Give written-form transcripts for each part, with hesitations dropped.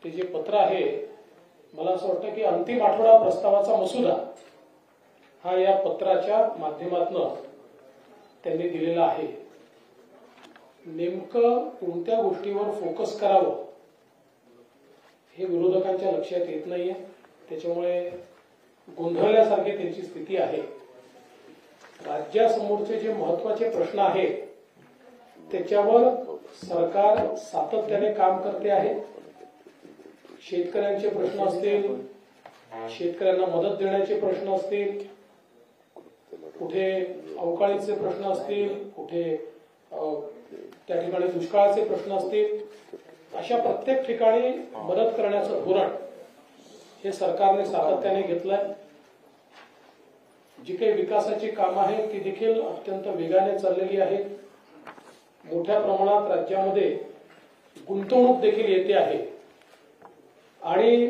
ते जे पत्र आहे, मला असं वाटतं की अंतिम आठवडा प्रस्तावाचा मसुदा हा या पत्राच्या माध्यमातून त्यांनी दिलेला आहे. नेमकं कोणत्या गोष्टीवर फोकस करावं हे विरोधकांच्या लक्षात येत नाहीये. त्याच्यामुळे गोंधळल्यासारखी त्यांची स्थिती आहे. राज्यासमोरचे जे महत्वाचे प्रश्न आहेत त्याच्यावर सरकार सातत्याने काम करते आहे. शेतकऱ्यांचे प्रश्न असतील, शेतकऱ्यांना मदत देण्याचे प्रश्न असतील, कुठे अवकाळीचे प्रश्न असतील, कुठे त्या ठिकाणी दुष्काळाचे प्रश्न असतील, अशा प्रत्येक ठिकाणी मदत करण्याचं धोरण हे सरकारने सातत्याने घेतलंय. जी काही विकासाची कामं आहेत ती देखील अत्यंत वेगाने चाललेली आहेत. मोठ्या प्रमाणात राज्यामध्ये गुंतवणूक देखील येते आहे आणि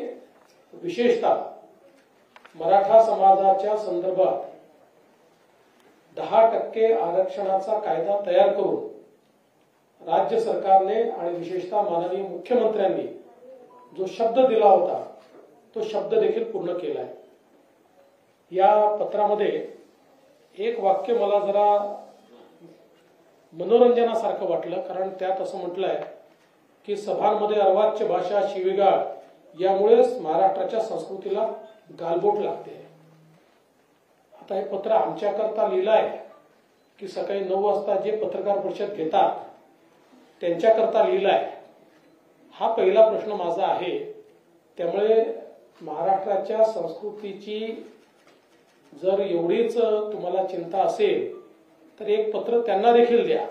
विशेषतः मराठा समाजाच्या संदर्भात 10% आरक्षणाचा कायदा तयार करून राज्य सरकारने आणि विशेषतः माननीय मुख्यमंत्र्यांनी जो शब्द दिला होता तो शब्द देखील पूर्ण केलाय. या पत्रामध्ये एक वाक्य मला जरा मनोरंजनासारखं वाटलं, कारण त्यात असं म्हटलंय की सभांमध्ये अर्वाच्य भाषा, शिवीगाळ यामुळेच महाराष्ट्राच्या संस्कृतीला गालबोट लागते. आता हे पत्र आमच्याकरता लिहिलंय की सकाळी 9 वाजता जे पत्रकार परिषद घेतात त्यांच्याकरता लिहिलंय, हा पहिला प्रश्न माझा आहे. त्यामुळे महाराष्ट्राच्या संस्कृतीची जर एवढीच तुम्हाला चिंता असेल तर एक पत्र त्यांना देखील द्या,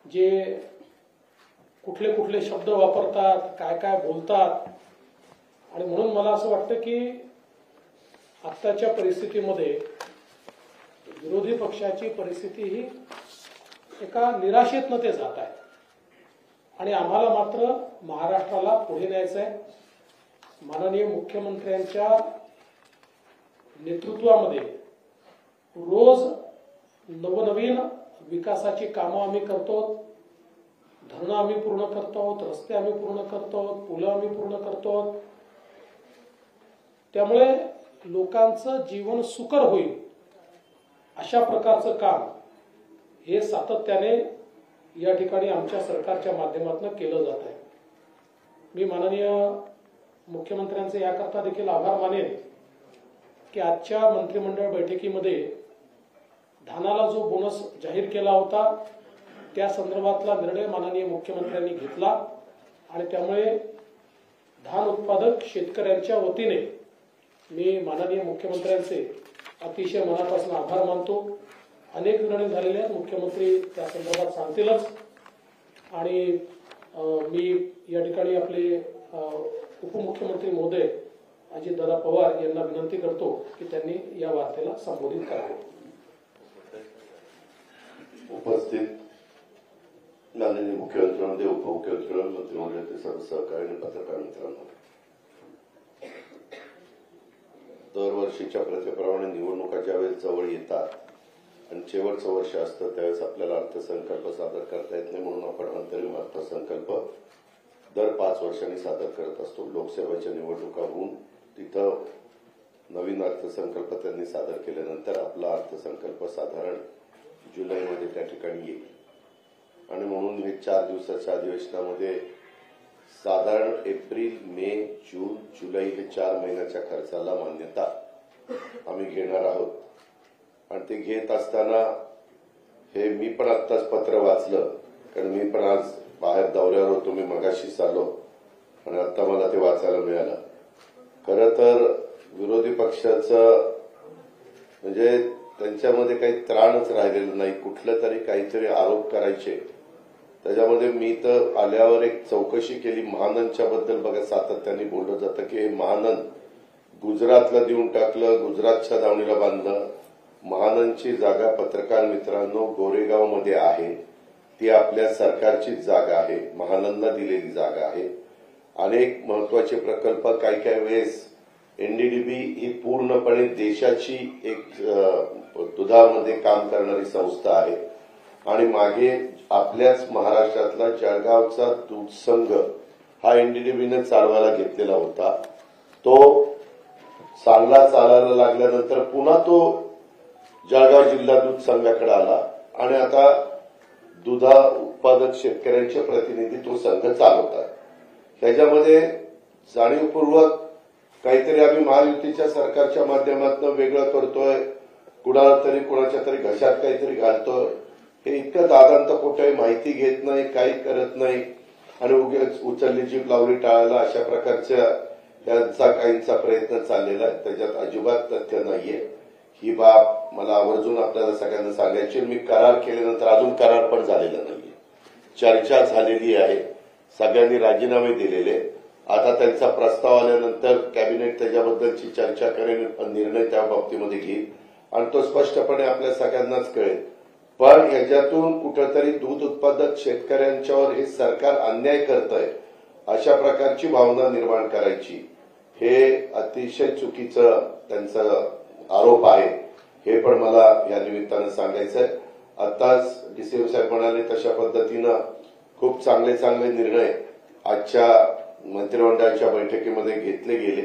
जे कुठले कुठले शब्द वापरतात, काय काय बोलतात. आणि म्हणून मला असं वाटतं की आत्ताच्या परिस्थितीमध्ये विरोधी पक्षाची परिस्थिती ही एका निराशेतनं ते जात आहे आणि आम्हाला मात्र महाराष्ट्राला पुढे न्यायचं आहे. माननीय मुख्यमंत्र्यांच्या नेतृत्वामध्ये रोज नवनवीन विकासाची कामं आम्ही करतो, धरणं आम्ही पूर्ण करतो, रस्ते आम्ही पूर्ण करतो, पुलं आम्ही पूर्ण करतो. त्यामुळे लोकांचं जीवन सुकर होईल अशा प्रकारचं काम हे सातत्याने या ठिकाणी आमच्या सरकारच्या माध्यमातून केलं जात आहे. मी माननीय मुख्यमंत्र्यांचे याकरता देखील आभार मानेन की आजच्या मंत्रिमंडळ बैठकीमध्ये धानाला जो बोनस जाहीर केला होता त्या संदर्भातला निर्णय माननीय मुख्यमंत्र्यांनी घेतला आणि त्यामुळे धान उत्पादक शेतकऱ्यांच्या वतीने मी माननीय मुख्यमंत्र्यांचे अतिशय मनापासून आभार मानतो. अनेक निर्णय झालेले आहेत, मुख्यमंत्री त्या संदर्भात सांगतीलच. आणि मी या ठिकाणी आपले उपमुख्यमंत्री महोदय अजितदादा पवार यांना विनंती करतो की त्यांनी या वार्तेला संबोधित करावे. उपस्थित माननीय मुख्यमंत्री, उपमुख्यमंत्री, मंत्रिमंडळाचे सर्व सहकारी आणि पत्रकार मित्रांनो, दरवर्षीच्या प्रथेप्रमाणे निवडणुका ज्यावेळेस जवळ येतात आणि शेवटचं वर्ष असतं त्यावेळेस आपल्याला अर्थसंकल्प सादर करता येत नाही, म्हणून आपण अंतरिम अर्थसंकल्प दर 5 वर्षांनी सादर करत असतो. लोकसभेच्या निवडणुका होऊन तिथं नवीन अर्थसंकल्प त्यांनी सादर केल्यानंतर आपला अर्थसंकल्प साधारण जुलैमध्ये त्या ठिकाणी येईल. आणि म्हणून हे 4 दिवसाच्या अधिवेशनामध्ये साधारण एप्रिल, मे, जून, जुलै हे 4 महिन्याच्या खर्चाला मान्यता आम्ही घेणार आहोत. आणि ते घेत असताना हे मी पण आत्ताच पत्र वाचलं, कारण मी पण आज बाहेर दौऱ्यावर होतो, मी मगाशीच आलो आणि आता मला ते वाचायला मिळालं. खरं तर विरोधी पक्षाचं म्हणजे त्यांच्यामध्ये काही त्राणच राहिलेलं नाही. कुठलं तरी काहीतरी आरोप करायचे. त्याच्यामध्ये मी तर आल्यावर एक चौकशी केली महानंदच्या बद्दल. बघा, सातत्याने बोललं जातं की हे महानंद गुजरातला देऊन टाकलं, गुजरातच्या दावणीला बांधलं. महानंदची जागा पत्रकार मित्रांनो गोरेगावमध्ये आहे. ती आपल्या सरकारचीच जागा आहे, महानंदला दिलेली जागा आहे. अनेक महत्वाचे प्रकल्प काही काही वेळेस एनडीडीबी ही पूर्णपणे देशाची एक दुधामध्ये काम करणारी संस्था आहे. आणि मागे आपल्याच महाराष्ट्रातला जळगावचा दूध संघ हा एनडीडीबीने चालवायला घेतलेला होता. तो चांगला चालायला लागल्यानंतर पुन्हा तो जळगाव जिल्हा दूध संघाकडे आला आणि आता दुधा उत्पादक शेतकऱ्यांचे प्रतिनिधी तो संघ चालवतात. त्याच्यामध्ये जाणीवपूर्वक काहीतरी आम्ही महायुतीच्या सरकारच्या माध्यमातून वेगळं करतोय, कुणाला तरी कुणाच्या तरी घशात काहीतरी घालतोय, हे इतकं दादांत कुठे माहिती घेत नाही, काही करत नाही आणि उगीच उचलली जीभ लावली टाळायला अशा प्रकारच्या त्यांचा काहींचा प्रयत्न चाललेला आहे. त्याच्यात अजिबात तथ्य नाहीये. ही बाब मला आवर्जून आपल्याला सगळ्यांना सांगायची. मी करार केल्यानंतर अजून करार पण झालेला नाहीये. चर्चा झालेली आहे, सगळ्यांनी राजीनामे दिलेले. आता त्यांचा प्रस्ताव आल्यानंतर कॅबिनेट त्याच्याबद्दलची चर्चा करेल, निर्णय त्या बाबतीमध्ये घेईल आणि तो स्पष्टपणे आपल्या सगळ्यांनाच कळेल. पण याच्यातून कुठेतरी दूध उत्पादक शेतकऱ्यांच्यावर हे सरकार अन्याय करतंय अशा प्रकारची भावना निर्माण करायची, हे अतिशय चुकीचं त्यांचा आरोप आहे. हे पण मला या निमित्तानं सांगायचंय. आताच डीसीएम साहेब म्हणाले तशा पद्धतीनं खूप चांगले चांगले निर्णय आजच्या मंत्रिमंडळाच्या बैठकीमध्ये घेतले गेले.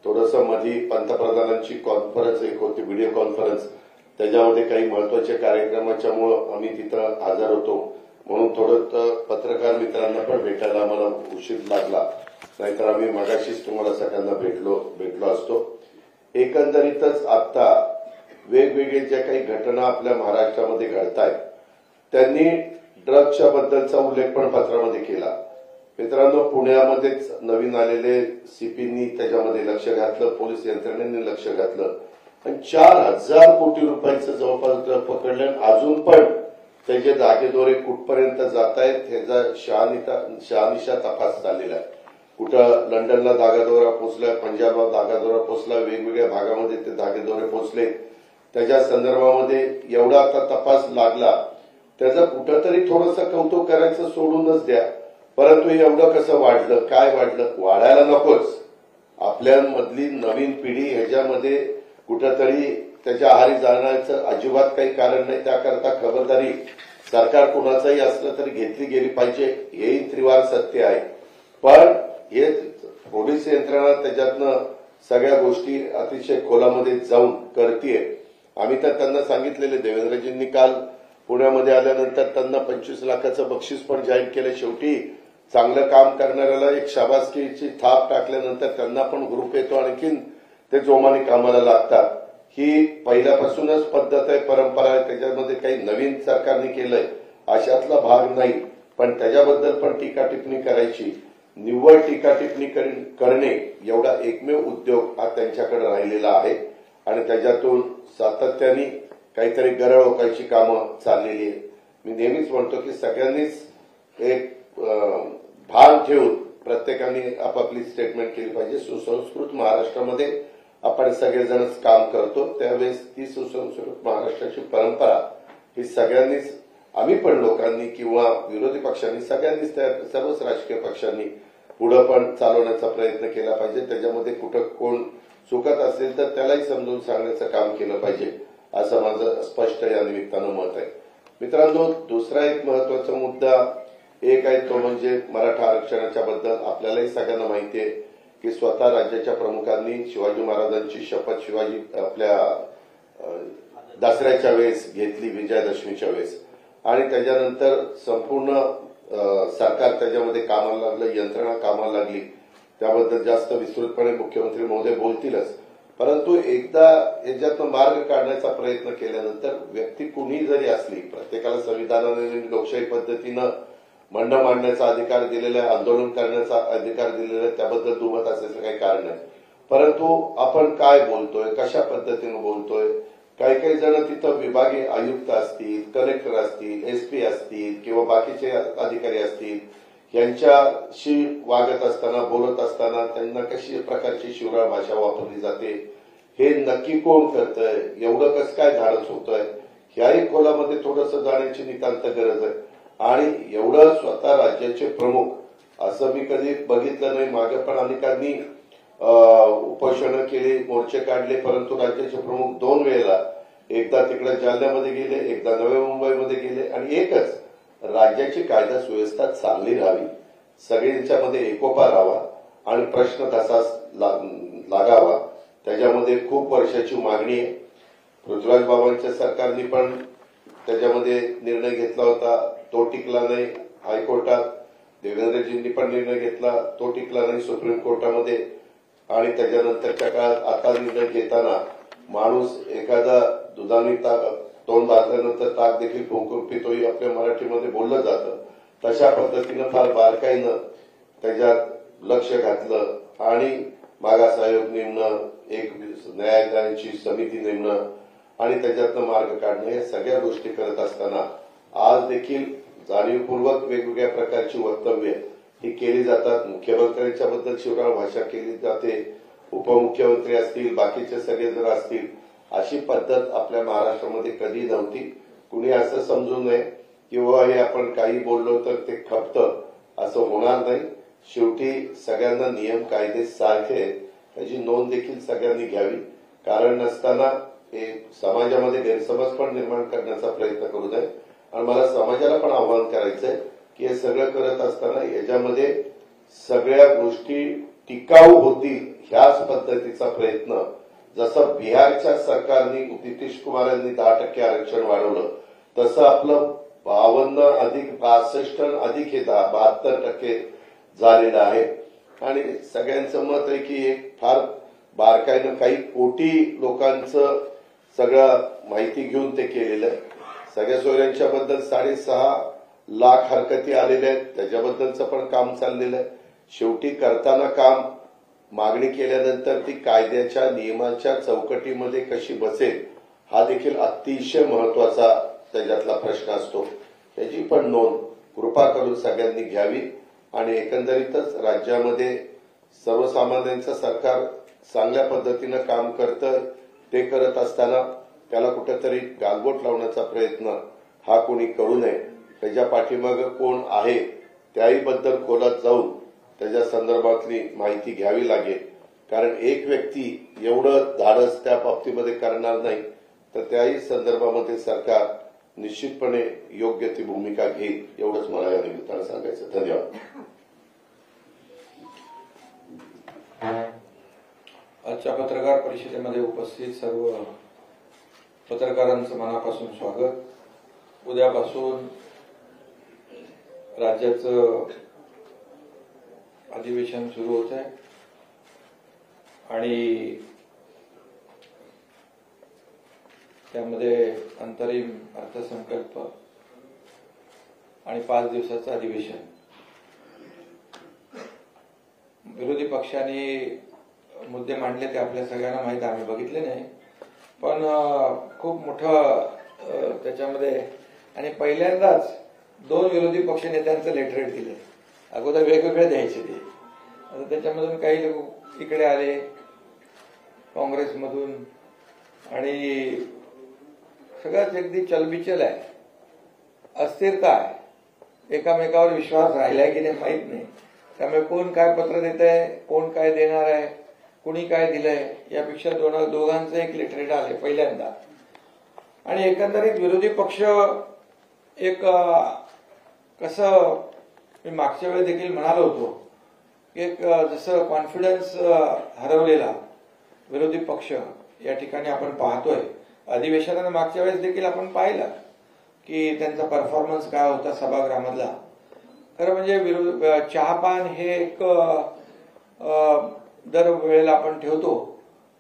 थोडंसं मधी पंतप्रधानांची कॉन्फरन्स एक होती, व्हिडिओ कॉन्फरन्स, त्याच्यामध्ये काही महत्वाच्या कार्यक्रमाच्यामुळं आम्ही तिथं हजर होतो म्हणून थोडं पत्रकार मित्रांना पण भेटायला आम्हाला उशीर लागला, नाहीतर आम्ही मगाशीच तुम्हाला सगळ्यांना भेटलो असतो. एकंदरीतच आता वेगवेगळे ज्या काही घटना आपल्या महाराष्ट्रामध्ये घडतायत, त्यांनी ड्रग्सच्या बद्दलचा उल्लेख पण पत्रामध्ये केला. मित्रांनो, पुण्यामध्येच नवीन आलेले सीपींनी त्याच्यामध्ये लक्ष घातलं, पोलीस यंत्रणेने लक्ष घातलं आणि 4,000 कोटी रुपयांचं जवळपास ड्रग पकडलं. अजून पण त्याचे धागेदोरे कुठपर्यंत जात आहेत ह्याचा शहानिशा तपास चाललेला आहे. कुठं लंडनला धागादोरा पोचला, पंजाबला धागादोरा पोचला, वेगवेगळ्या भागामध्ये ते धागेदोरे पोचले. त्याच्या संदर्भामध्ये एवढा आता तपास लागला, त्याचं कुठंतरी थोडंसं कौतुक करायचं सोडूनच द्या. परंतु एवढं कसं वाढलं, काय वाढलं, वाढायला नकोच. आपल्यामधली नवीन पिढी ह्याच्यामध्ये कुठंतरी त्याच्या आहारी जाण्याचं अजिबात काही कारण नाही. त्याकरता खबरदारी सरकार कुणाचंही असलं तरी घेतली गेली पाहिजे, हेही त्रिवार सत्य आहे. पण हे पोलीस यंत्रणा त्याच्यातनं सगळ्या गोष्टी अतिशय खोलामध्ये जाऊन करतीये. आम्ही तर त्यांना सांगितलेले, देवेंद्रजींनी काल पुण्यामध्ये आल्यानंतर त्यांना 25 लाखाचं बक्षीस पण जाहीर केलं. शेवटी चांगलं काम करणाऱ्याला एक शाबासकीची थाप टाकल्यानंतर त्यांना पण ग्रुप येतो, आणखीन ते जोमाने कामाला लागतात. ही पहिल्यापासूनच पद्धत आहे, परंपरा आहे. त्याच्यामध्ये काही नवीन सरकारने केलंय अशातला भाग नाही. पण त्याच्याबद्दल पण टीका टिप्पणी करायची, निव्वळ टीका टिप्पणी करणे एवढा एकमेव उद्योग हा त्यांच्याकडे राहिलेला आहे आणि त्याच्यातून सातत्याने काहीतरी गरळ ओकायची कामं चाललेली आहे. मी नेहमीच म्हणतो की सगळ्यांनीच एक भान ठेवून प्रत्येकाने आपापली स्टेटमेंट केली पाहिजे. सुसंस्कृत महाराष्ट्रामध्ये आपण सगळेजणच काम करतो, त्यावेळेस ती सुसंस्कृत महाराष्ट्राची परंपरा ही सगळ्यांनीच, आम्ही पण लोकांनी किंवा विरोधी पक्षांनी, सगळ्यांनीच, सर्वच राजकीय पक्षांनी पुढे पण चालवण्याचा प्रयत्न केला पाहिजे. त्याच्यामध्ये कुठं कोण चुकत असेल तर त्यालाही समजून सांगण्याचं काम केलं पाहिजे, असं माझं स्पष्ट या निमित्तानं मत आहे. मित्रांनो, दुसरा एक महत्वाचा मुद्दा एक आहे तो म्हणजे मराठा आरक्षणाच्या बद्दल. आपल्यालाही सगळ्यांना माहिती आहे की स्वतः राज्याच्या प्रमुखांनी शिवाजी महाराजांची शपथ शिवाजी आपल्या दसऱ्याच्या वेळेस घेतली, विजयादशमीच्या वेळेस, आणि त्याच्यानंतर संपूर्ण सरकार त्याच्यामध्ये कामाला लागलं, यंत्रणा कामाला लागली. त्याबद्दल जास्त विस्तृतपणे मुख्यमंत्री महोदय बोलतीलच. परंतु एकदा याच्यातून मार्ग काढण्याचा प्रयत्न केल्यानंतर व्यक्ती कुणी जरी असली, प्रत्येकाला संविधानाने लोकशाही पद्धतीनं म्हणणं मांडण्याचा अधिकार दिलेला आहे, आंदोलन करण्याचा अधिकार दिलेला आहे, त्याबद्दल दुमत असायचं काही कारण नाही. परंतु आपण काय बोलतोय, कशा पद्धतीनं बोलतोय, काही काही जण तिथं विभागीय आयुक्त असतील, कलेक्टर असतील, एसपी असतील किंवा बाकीचे अधिकारी असतील, यांच्याशी वागत असताना, बोलत असताना त्यांना कशी प्रकारची शिवराळ भाषा वापरली जाते, हे नक्की कोण करतंय, एवढं कसं काय धाडस होतंय, ह्याही खोलामध्ये थोडंसं जाण्याची नितांत गरज आहे. आणि एवढं स्वतः राज्याचे प्रमुख असं मी कधी बघितलं नाही. मागे पण अनेकांनी उपोषणं केली, मोर्चे काढले, परंतु राज्याचे प्रमुख 2 वेळेला, एकदा तिकडे जालन्यामध्ये गेले, एकदा नव्या मुंबईमध्ये गेले आणि एकच राज्याची कायदा सुव्यवस्था चांगली राहावी सगळ्यांच्यामध्ये एकोपा राहावा आणि प्रश्न तसाच लागावा. त्याच्यामध्ये खूप वर्षाची मागणी आहे. पृथ्वीराज बाबांच्या सरकारने पण त्याच्यामध्ये निर्णय घेतला होता, तो टिकला नाही हायकोर्टात. देवेंद्रजींनी पण निर्णय घेतला, तो टिकला नाही सुप्रीम कोर्टामध्ये. आणि त्याच्यानंतरच्या काळात आता निर्णय घेताना माणूस एखादा दुधाने तोंड बांधल्यानंतर ताक देखील फुंकून पितोही आपल्या मराठीमध्ये बोललं जातं. तशा पद्धतीनं फार बारकाईनं त्याच्यात लक्ष घातलं आणि मागास आयोग नेमणं, एक न्यायालयाची समिती नेमणं आणि त्याच्यातनं मार्ग काढणं, या सगळ्या गोष्टी करत असताना आज देखील जाणीवपूर्वक वेगवेगळ्या प्रकारची वक्तव्य ही केली जातात. मुख्यमंत्र्यांच्या बद्दल शिवराळ भाषा केली जाते, उपमुख्यमंत्री असतील, बाकीचे सगळे जर असतील, अशी पद्धत आपल्या महाराष्ट्रामध्ये कधी नव्हती. कुणी असं समजू नये किंवा हे आपण काही बोललो तर ते खपतं, असं होणार नाही. शेवटी सगळ्यांना नियम कायदे सारखे आहेत, त्याची नोंद देखील सगळ्यांनी घ्यावी. कारण नसताना हे समाजामध्ये गैरसमज पण निर्माण करण्याचा प्रयत्न करू नये. आणि मला समाजाला पण आवाहन करायचंय की हे सगळं करत असताना याच्यामध्ये सगळ्या गोष्टी टिकाऊ होतील ह्याच पद्धतीचा प्रयत्न, जसं बिहारच्या सरकारने नितीश कुमार यांनी 10% आरक्षण वाढवलं, तसं आपलं 52 अधिक 62 अधिक हे 72% झालेलं आहे. आणि सगळ्यांचं मत आहे की एक फार बारकाईनं काही कोटी लोकांचं सगळं माहिती घेऊन ते केलेलं आहे. सगळ्या सोयऱ्यांच्या बद्दल 6.5 लाख हरकती आलेल्या आहेत, त्याच्याबद्दलचं पण काम चाललेलं आहे. शेवटी करताना काम मागणी केल्यानंतर ती कायद्याच्या नियमाच्या चौकटीमध्ये कशी बसेल हा देखील अतिशय महत्वाचा त्याच्यातला प्रश्न असतो. त्याची पण नोंद कृपा करून सगळ्यांनी घ्यावी. आणि एकंदरीतच राज्यामध्ये सर्वसामान्यांचं सरकार चांगल्या पद्धतीनं काम करतं, ते करत असताना त्याला कुठेतरी गालबोट लावण्याचा प्रयत्न हा कोणी करू नये. त्याच्या पाठीमागं कोण आहे त्याहीबद्दल खोलात जाऊन त्याच्या संदर्भातली माहिती घ्यावी लागेल. कारण एक व्यक्ती एवढं धाडस त्या बाबतीमध्ये करणार नाही, तर त्याही संदर्भामध्ये सरकार निश्चितपणे योग्य ती भूमिका घेईल, एवढंच मला या निमित्तानं सांगायचं. धन्यवाद. आजच्या पत्रकार परिषदेमध्ये उपस्थित सर्व पत्रकारांचं मनापासून स्वागत. उद्यापासून राज्याचं अधिवेशन सुरू होत आहे आणि त्यामध्ये अंतरिम अर्थसंकल्प आणि 5 दिवसाचं अधिवेशन. विरोधी पक्षांनी मुद्दे मांडले ते आपल्या सगळ्यांना माहिती, आम्ही बघितले नाही, पण खूप मोठं त्याच्यामध्ये. आणि पहिल्यांदाच 2 विरोधी पक्ष नेत्यांचं लेटरेट दिले. अगोदर वेगवेगळे द्यायचे ते. आता त्याच्यामधून काही लोक इकडे आले काँग्रेसमधून आणि सगळ्याच अगदी चलबिचल आहे, अस्थिरता आहे, एकामेकावर विश्वास राहिलाय की नाही माहीत नाही. त्यामुळे कोण काय पत्र देत आहे, कोण काय देणार आहे, कुणी काय दिलंय, यापेक्षा दोघांचं एक लेटरेट आले पहिल्यांदा. आणि एकंदरीत विरोधी पक्ष एक कसं मी मागच्या वेळी देखील म्हणालो होतो, एक जसं कॉन्फिडन्स हरवलेला विरोधी पक्ष या ठिकाणी आपण पाहतोय. अधिवेशनाने मागच्या वेळेस देखील आपण पाहिलं की त्यांचा परफॉर्मन्स काय होता सभागृहामधला. खरं म्हणजे चहापान हे एक दरवेळेला आपण ठेवतो,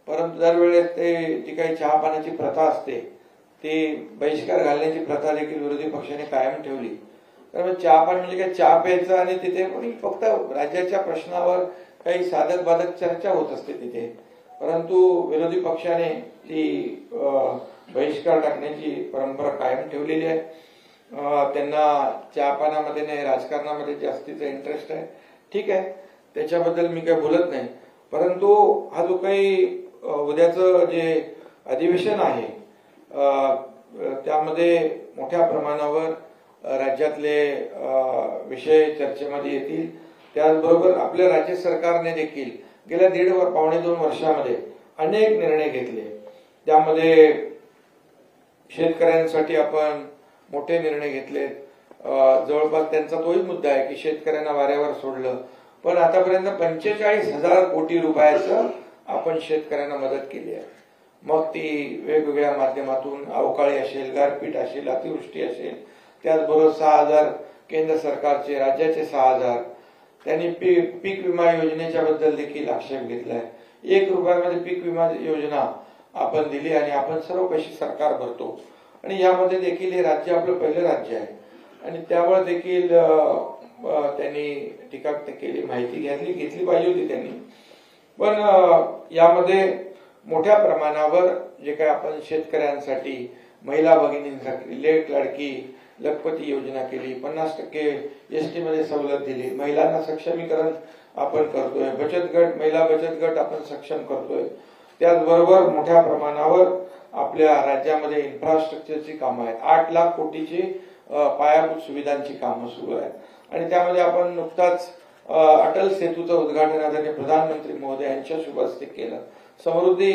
परंतु दरवेळेस जी काही चहापानाची प्रथा असते ती बहिष्कार घालण्याची प्रथा देखील विरोधी पक्षाने कायम ठेवली. कारण चहापान म्हणजे काय, चहा प्यायचं आणि तिथे फक्त राज्याच्या प्रश्नावर काही साधक बाधक चर्चा होत असते तिथे. परंतु विरोधी पक्षाने ती बहिष्कार टाकण्याची परंपरा कायम ठेवलेली आहे. त्यांना चहापानामध्ये नाही, राजकारणामध्ये जास्तीचा इंटरेस्ट आहे. ठीक आहे, त्याच्याबद्दल मी काही बोलत नाही. परंतु हा जो काही उद्याचं जे अधिवेशन आहे त्यामध्ये मोठ्या प्रमाणावर राज्यातले विषय चर्चेमध्ये येतील. त्याचबरोबर आपल्या राज्य सरकारने देखील गेल्या 1.5-2 वर्षामध्ये अनेक निर्णय घेतले. त्यामध्ये शेतकऱ्यांसाठी आपण मोठे निर्णय घेतले. जवळपास त्यांचा तोही मुद्दा आहे की शेतकऱ्यांना वाऱ्यावर सोडलं, पण आतापर्यंत 45,000 कोटी रुपयाचं आपण शेतकऱ्यांना मदत केली आहे. मग ती वेगवेगळ्या माध्यमातून अवकाळी असेल, गारपीट असेल, अतिवृष्टी असेल, त्याचबरोबर 6,000 केंद्र सरकारचे, राज्याचे 6,000. त्यांनी पीक विमा योजनेच्या बद्दल देखील आक्षेप घेतलाय. 1 रुपयामध्ये पीक विमा योजना आपण दिली आणि आपण सर्व पैसे सरकार भरतो आणि यामध्ये देखील हे राज्य आपलं पहिलं राज्य आहे आणि त्यामुळे देखील त्यांनी टीका केली, माहिती घेतली पाहिजे होती त्यांनी. पण यामध्ये मोठ्या प्रमाणावर जे काही आपण शेतकऱ्यांसाठी, महिला भगिनींसाठी लेट लाडकी लखपती योजना केली, 50% एसटी मध्ये सवलत दिली, महिलांना सक्षमीकरण आपण करतोय, बचत गट, महिला बचत गट आपण सक्षम करतोय. त्याचबरोबर मोठ्या प्रमाणावर आपल्या राज्यामध्ये इन्फ्रास्ट्रक्चरची कामं आहेत. 8 लाख कोटीची पायाभूत सुविधांची कामं सुरू आहेत आणि त्यामध्ये आपण नुकताच अटल सेतूचं उद्घाटन आदरणीय प्रधानमंत्री महोदय यांच्या शुभ हस्ते केलं. समृद्धी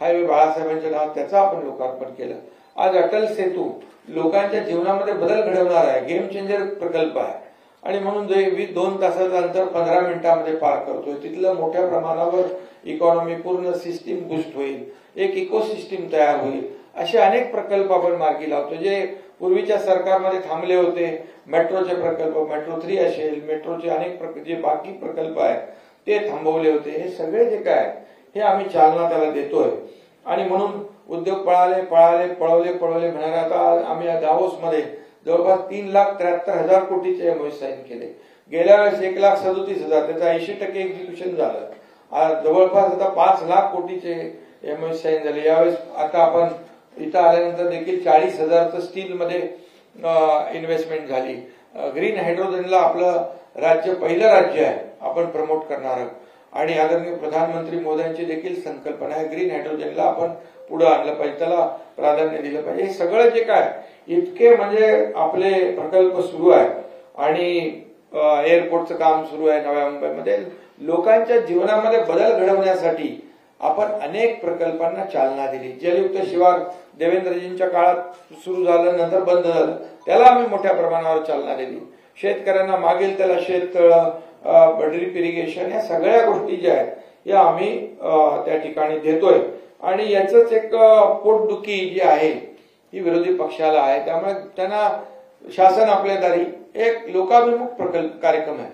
हायवे बाळासाहेबांच्या नावात त्याचं आपण लोकार्पण केलं. आज अटल सेतू लोकांच्या जीवनामध्ये बदल घडवणार आहे, गेम चेंजर प्रकल्प आहे आणि म्हणून जे 2 तासाचं अंतर 15 मिनिटांमध्ये पार करतोय, तिथलं मोठ्या प्रमाणावर इकॉनॉमी, पूर्ण सिस्टीम बूस्ट होईल, एक इकोसिस्टीम तयार होईल. असे अनेक प्रकल्प आपण मार्गी लावतो जे पूर्वीच्या सरकारमध्ये थांबले होते. मेट्रोचे प्रकल्प, मेट्रो 3 असेल, मेट्रोचे अनेक जे बाकी प्रकल्प आहेत ते थांबवले होते. हे सगळे जे काय हे आम्ही चालना त्याला देतोय आणि म्हणून उद्योग पळवले म्हणाले. आता आम्ही दावोसमध्ये जवळपास 3,73,000 कोटीचे एमओयू साईन केले. गेल्या वेळेस 1,37,000, त्याचं 80% एक्झिक्युशन झालं. जवळपास आता 5 लाख कोटीचे एमओयू साईन झाले. यावेळेस आता आपण इथं आल्यानंतर देखील 40,000चं स्टीलमध्ये इन्व्हेस्टमेंट झाली. ग्रीन हायड्रोजनला आपलं राज्य पहिलं राज्य आहे आपण प्रमोट करणार आणि आदरणीय प्रधानमंत्री मोदींची देखील संकल्पना आहे ग्रीन हायड्रोजनला आपण पुढे आणलं पाहिजे, त्याला प्राधान्य दिलं पाहिजे. हे सगळं जे काय इतके म्हणजे आपले प्रकल्प सुरू आहे आणि एअरपोर्टचं काम सुरू आहे नव्या मुंबईमध्ये. लोकांच्या जीवनामध्ये बदल घडवण्यासाठी आपण अनेक प्रकल्पांना चालना दिली. जलयुक्त शिवार देवेंद्रजींच्या काळात सुरू झालं, नंतर बंद झालं, त्याला आम्ही मोठ्या प्रमाणावर चालना दिली. शेतकऱ्यांना मागेल त्याला शेततळं, ड्रीप इरिगेशन, या सगळ्या गोष्टी ज्या आहेत या आम्ही त्या ठिकाणी देतोय आणि याच एक पोटदुखी जी आहे ही विरोधी पक्षाला आहे. त्यामुळे त्यांना शासन आपल्या दारी एक लोकाभिमुख प्रकल्प कार्यक्रम आहे,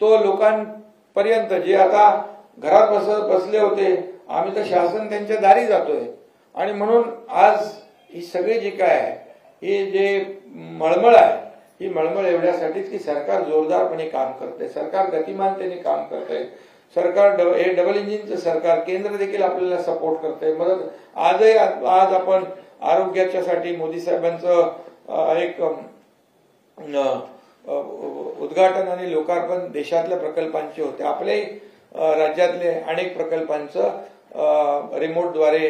तो लोकांपर्यंत जे आता घरात बसले होते, आम्ही तर शासन त्यांच्या दारी जातोय आणि म्हणून आज ही सगळी जी काय आहे ही जे मळमळ आहे ही मळमळ एवढ्यासाठीच की सरकार जोरदारपणे काम करते, सरकार गतिमानतेने काम करते, सरकार डबल इंजिनचं सरकार, केंद्र देखील आपल्याला सपोर्ट करते, मदत. आज आपण आरोग्याच्यासाठी मोदी साहेबांचं एक उद्घाटन आणि लोकार्पण देशातल्या प्रकल्पांचे होते. आपल्याही राज्यातले अनेक प्रकल्पांचं रिमोटद्वारे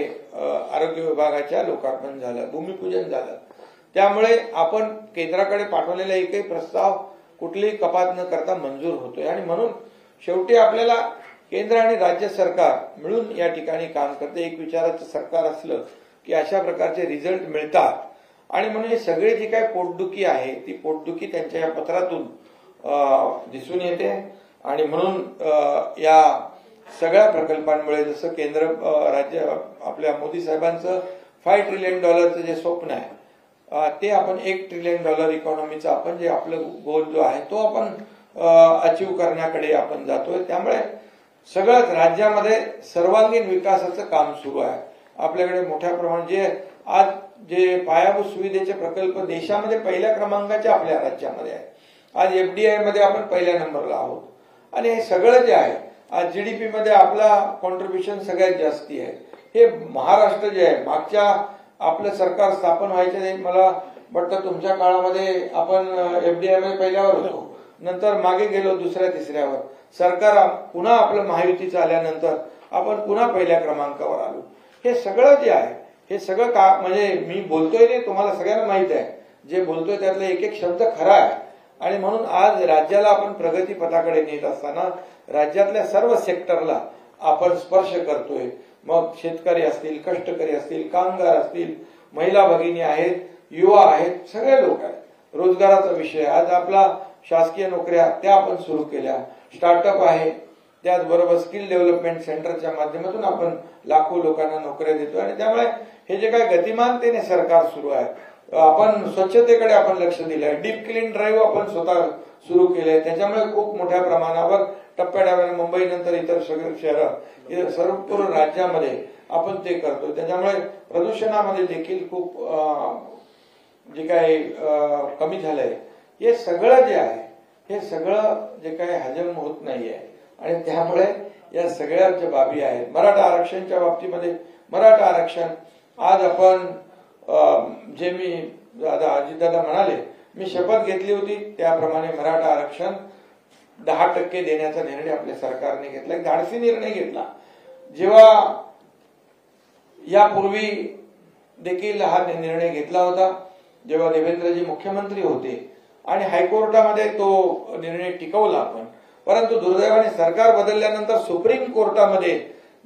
आरोग्य विभागाच्या लोकार्पण झालं, भूमिपूजन झालं. त्यामुळे आपण केंद्राकडे पाठवलेला एकही प्रस्ताव कुठलीही कपात न करता मंजूर होतोय आणि म्हणून शेवटी आपल्याला केंद्र आणि राज्य सरकार मिळून या ठिकाणी काम करते. एक विचाराचं सरकार असलं की अशा प्रकारचे रिझल्ट मिळतात आणि म्हणून हे सगळे जी काही पोटदुखी आहे ती पोटदुखी त्यांच्या या पत्रातून दिसून येते आणि म्हणून या सगळ्या प्रकल्पांमुळे जसं केंद्र राज्य आपल्या मोदी साहेबांचं $5 ट्रिलियन जे स्वप्न आहे ते आपण $1 ट्रिलियन इकॉनॉमीचं आपण जे आपलं गोल जो आहे तो आपण अचीव करण्याकडे आपण जातोय. त्यामुळे सगळंच राज्यामध्ये सर्वांगीण विकासाचं काम सुरू आहे. आपल्याकडे मोठ्या प्रमाणात जे आज जे पायाभूत सुविधेचे प्रकल्प देशामध्ये पहिल्या क्रमांकाचे आपल्या राज्यामध्ये आहे. आज FDI मध्ये आपण पहिल्या नंबरला आहोत आणि हे सगळं जे आहे आज GDP मध्ये आपला कॉन्ट्रीब्युशन सगळ्यात जास्ती आहे. हे महाराष्ट्र जे आहे मागच्या आपलं सरकार स्थापन व्हायचे मला वाटतं तुमच्या काळामध्ये आपण FDI मध्ये पहिल्यावर होतो, नंतर मागे गेलो दुसऱ्या तिसऱ्यावर. सरकार पुन्हा आपलं महायुतीचं आल्यानंतर आपण पुन्हा पहिल्या क्रमांकावर आलो. हे सगळं जे आहे हे सगळं का म्हणजे मी बोलतोय ते तुम्हाला सगळ्यांना माहित आहे, जे बोलतोय त्यातला एक एक शब्द खरा आहे आणि म्हणून आज राज्याला आपण प्रगती पथाकडे नेत असताना राज्यातल्या सर्व सेक्टरला आपण स्पर्श करतोय. मग शेतकरी असतील, कष्टकरी असतील, कामगार असतील, महिला भगिनी आहेत, युवा आहेत, सगळे लोक आहेत रोजगाराचा विषय, आज आपला शासकीय नोकऱ्या त्या आपण सुरू केल्या, स्टार्टअप आहे, त्याचबरोबर स्किल डेव्हलपमेंट सेंटरच्या माध्यमातून आपण लाखो लोकांना नोकऱ्या देतो. आणि त्यामुळे हे जे काही गतिमानतेने सरकार सुरू आहे, आपण स्वच्छतेकडे आपण लक्ष दिलंय, डीप क्लीन ड्राईव्ह आपण स्वतः सुरू केले, त्याच्यामुळे खूप मोठ्या प्रमाणावर टप्प्याटप्प्याने मुंबई नंतर इतर सगळे शहरं सर्व राज्यामध्ये आपण ते करतो. त्याच्यामुळे प्रदूषणामध्ये देखील खूप जे काही कमी झालंय. हे सगळं जे आहे हे सगळं जे काही हजम होत नाहीये आणि त्यामुळे या सगळ्या ज्या बाबी आहेत, मराठा आरक्षणच्या बाबतीमध्ये मराठा आरक्षण आज आपण जे मी अजितदादा म्हणाले, मी शपथ घेतली होती त्याप्रमाणे मराठा आरक्षण 10% देण्याचा निर्णय आपल्या सरकारने घेतला. एक धाडसी निर्णय घेतला. जेव्हा यापूर्वी देखील हा निर्णय घेतला होता, जेव्हा देवेंद्रजी मुख्यमंत्री होते आणि हायकोर्टामध्ये तो निर्णय टिकवला आपण, परंतु दुर्दैवाने सरकार बदलल्यानंतर सुप्रीम कोर्टामध्ये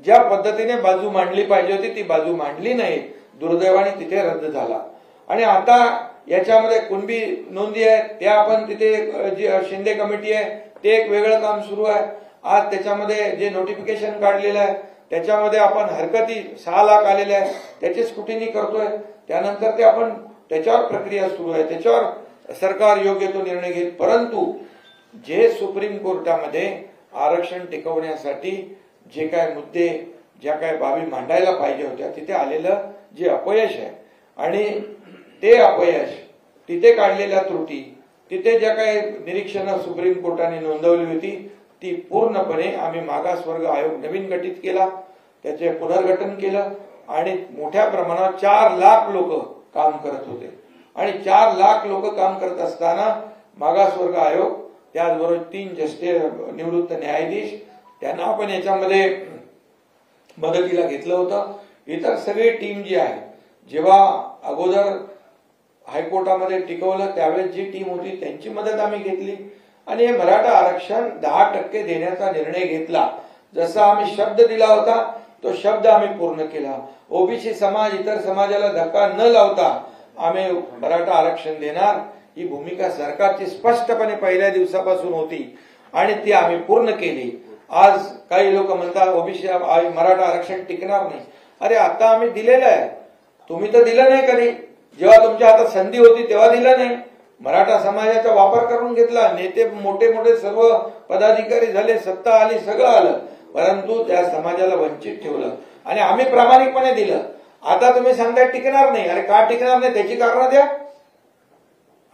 ज्या पद्धतीने बाजू मांडली पाहिजे होती ती बाजू मांडली नाही, दुर्दैवाने तिथे रद्द झाला. आणि आता याच्यामध्ये कुणबी नोंदी आहेत त्या आपण तिथे जी शिंदे कमिटी आहे ते एक वेगळं काम सुरू आहे. आज त्याच्यामध्ये जे नोटिफिकेशन काढलेलं आहे त्याच्यामध्ये आपण हरकती 6 लाख आलेल्या आहे त्याची स्क्रुटिनी करतोय. त्यानंतर ते आपण त्याच्यावर प्रक्रिया सुरू आहे, त्याच्यावर सरकार योग्य तो निर्णय घेईल. परंतु जे सुप्रीम कोर्टामध्ये आरक्षण टिकवण्यासाठी जे काय मुद्दे, ज्या काय बाबी मांडायला पाहिजे होत्या तिथे आलेलं जे अपयश आहे आणि ते अपयश, तिथे काढलेल्या त्रुटी, तिथे ज्या काही निरीक्षणं सुप्रीम कोर्टाने नोंदवली होती ती पूर्णपणे आम्ही मागासवर्ग आयोग नवीन गठीत केला, त्याचे पुनर्गठन केलं आणि मोठ्या प्रमाणात 4 लाख लोक काम करत होते. आणि 4 लाख लोक काम करत असताना मागासवर्ग आयोग, त्याचबरोबर 3 जस्टिस निवृत्त न्यायाधीश, त्यांना आपण याच्यामध्ये मदतीला घेतलं होतं. इतर सगळी टीम जी आहे, जेव्हा अगोदर हायकोर्टामध्ये टिकवलं त्यावेळेस जी टीम होती त्यांची मदत आम्ही घेतली आणि हे मराठा आरक्षण 10% देण्याचा निर्णय घेतला. जसा आम्ही शब्द दिला होता तो शब्द आम्ही पूर्ण केला. ओबीसी समाज, इतर समाजाला धक्का न लावता आम्ही मराठा आरक्षण देणार ही भूमिका सरकारची स्पष्टपणे पहिल्या दिवसापासून होती आणि ती आम्ही पूर्ण केली. आज काही लोक म्हणतात ओबीसी मराठा आरक्षण टिकणार नाही. अरे आता आम्ही दिलेलं आहे, तुम्ही तर दिलं नाही कधी. जेव्हा तुमच्या हातात संधी होती तेव्हा दिलं नाही. मराठा समाजाचा वापर करून घेतला, नेते मोठे मोठे सर्व पदाधिकारी झाले, सत्ता आली, सगळं आलं, परंतु त्या समाजाला वंचित ठेवलं आणि आम्ही प्रामाणिकपणे दिलं. आता तुम्ही सांगताय टिकणार नाही. अरे का टिकणार नाही त्याची कारणं द्या.